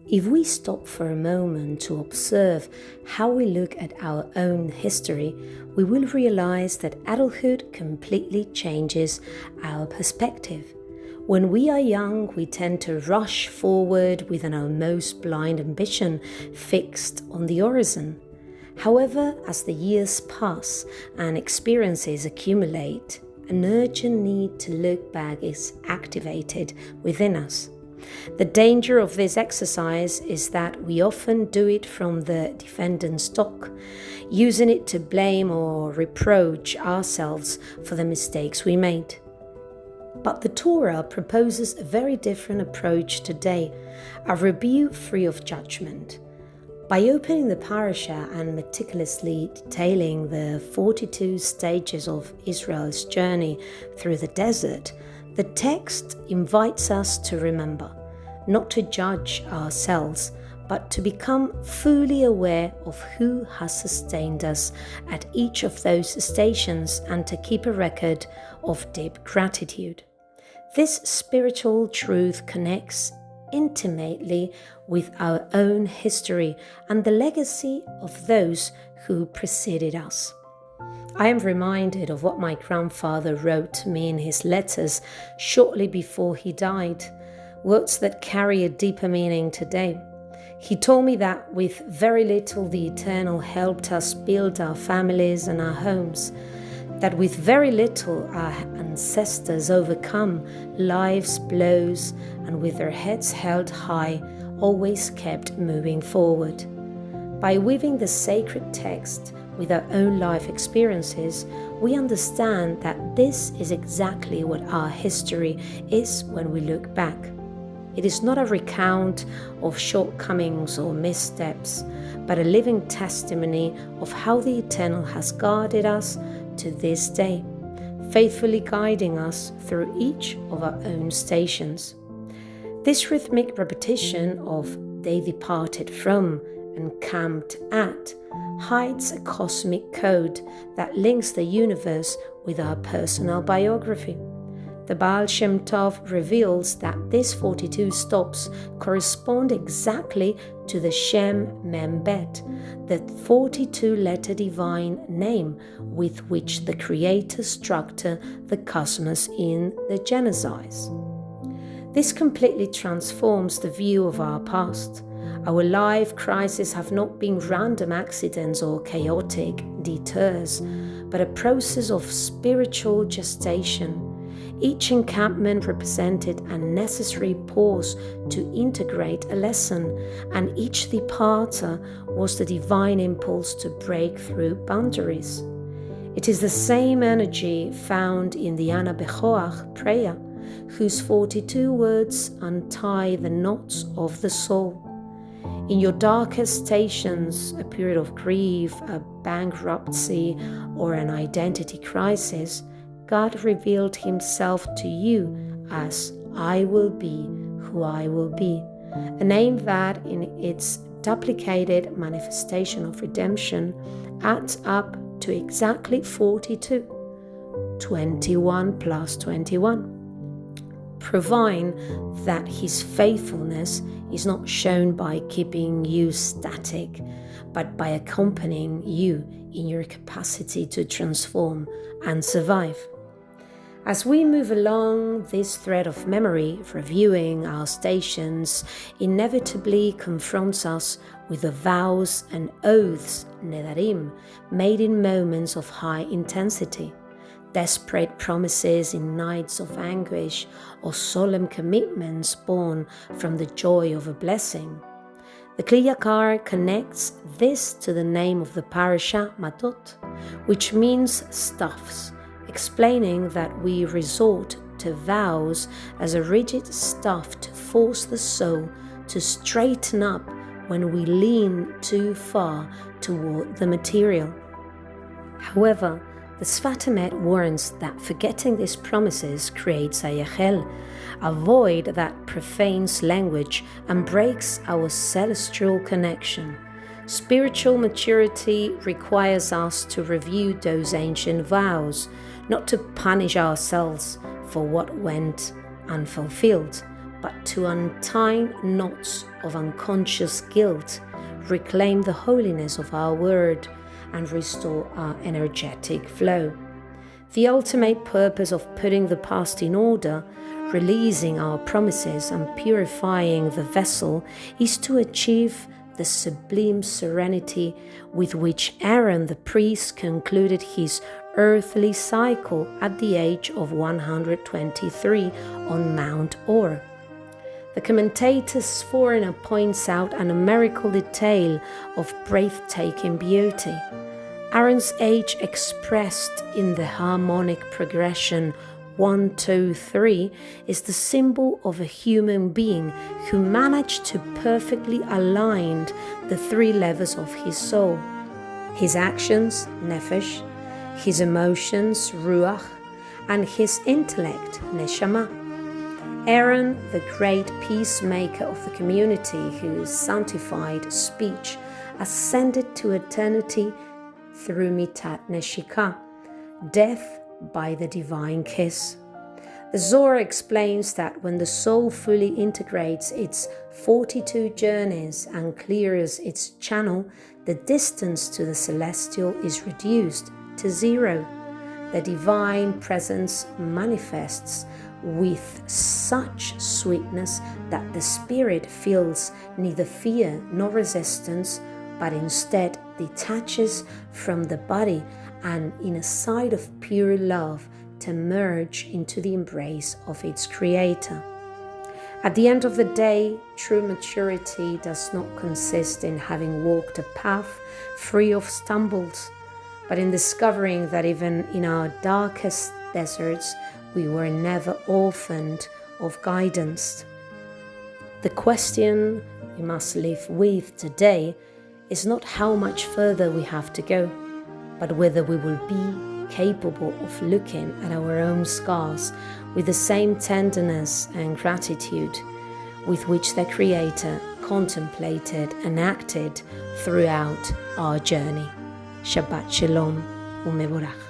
If we stop for a moment to observe how we look at our own history, we will realize that adulthood completely changes our perspective. When we are young, we tend to rush forward with an almost blind ambition fixed on the horizon. However, as the years pass and experiences accumulate, an urgent need to look back is activated within us. The danger of this exercise is that we often do it from the defendant stock, using it to blame or reproach ourselves for the mistakes we made. But the Torah proposes a very different approach today, a rebuke free of judgment. By opening the parasha and meticulously detailing the 42 stages of Israel's journey through the desert, the text invites us to remember, not to judge ourselves, but to become fully aware of who has sustained us at each of those stations and to keep a record of deep gratitude. This spiritual truth connects intimately with our own history and the legacy of those who preceded us. I am reminded of what my grandfather wrote to me in his letters shortly before he died, words that carry a deeper meaning today. He told me that with very little the Eternal helped us build our families and our homes, that with very little our ancestors overcome life's blows and with their heads held high always kept moving forward. By weaving the sacred text with our own life experiences, we understand that this is exactly what our history is when we look back. It is not a recount of shortcomings or missteps, but a living testimony of how the Eternal has guarded us to this day, faithfully guiding us through each of our own stations. This rhythmic repetition of "they departed from" and "camped at" hides a cosmic code that links the universe with our personal biography. The Baal Shem Tov reveals that these 42 stops correspond exactly to the Shem Mem-Bet, the 42-letter divine name with which the Creator structured the cosmos in the Genesis. This completely transforms the view of our past. Our life crises have not been random accidents or chaotic detours, but a process of spiritual gestation. Each encampment represented a necessary pause to integrate a lesson, and each departure was the divine impulse to break through boundaries. It is the same energy found in the BeKoach prayer, whose 42 words untie the knots of the soul. In your darkest stations, a period of grief, a bankruptcy, or an identity crisis, God revealed Himself to you as "I will be who I will be," a name that, in its duplicated manifestation of redemption, adds up to exactly 42, 21 plus 21, proving that His faithfulness is not shown by keeping you static, but by accompanying you in your capacity to transform and survive. As we move along this thread of memory, reviewing our stations inevitably confronts us with the vows and oaths, nedarim, made in moments of high intensity, desperate promises in nights of anguish, or solemn commitments born from the joy of a blessing. The Kli Yakar connects this to the name of the parasha, Matot, which means stuffs, explaining that we resort to vows as a rigid stuff to force the soul to straighten up when we lean too far toward the material. However, the Sfat Emet warns that forgetting these promises creates a yachel, a void that profanes language and breaks our celestial connection. Spiritual maturity requires us to review those ancient vows, not to punish ourselves for what went unfulfilled, but to untie knots of unconscious guilt, reclaim the holiness of our word, and restore our energetic flow. The ultimate purpose of putting the past in order, releasing our promises, and purifying the vessel is to achieve the sublime serenity with which Aaron the priest concluded his earthly cycle at the age of 123 on Mount Or. The commentator Sforno points out a numerical detail of breathtaking beauty. Aaron's age expressed in the harmonic progression 1, 2, 3 is the symbol of a human being who managed to perfectly align the 3 levels of his soul: his actions, nefesh, his emotions, ruach, and his intellect, neshama. Aaron, the great peacemaker of the community whose sanctified speech ascended to eternity through mitat neshika, death by the divine kiss. The Zohar explains that when the soul fully integrates its 42 journeys and clears its channel, the distance to the celestial is reduced to 0. The divine presence manifests with such sweetness that the spirit feels neither fear nor resistance, but instead detaches from the body and, in a sight of pure love, to merge into the embrace of its creator. At the end of the day, true maturity does not consist in having walked a path free of stumbles, but in discovering that even in our darkest deserts, we were never orphaned of guidance. The question we must live with today is not how much further we have to go, but whether we will be capable of looking at our own scars with the same tenderness and gratitude with which the Creator contemplated and acted throughout our journey. Shabbat Shalom u'Mevorach.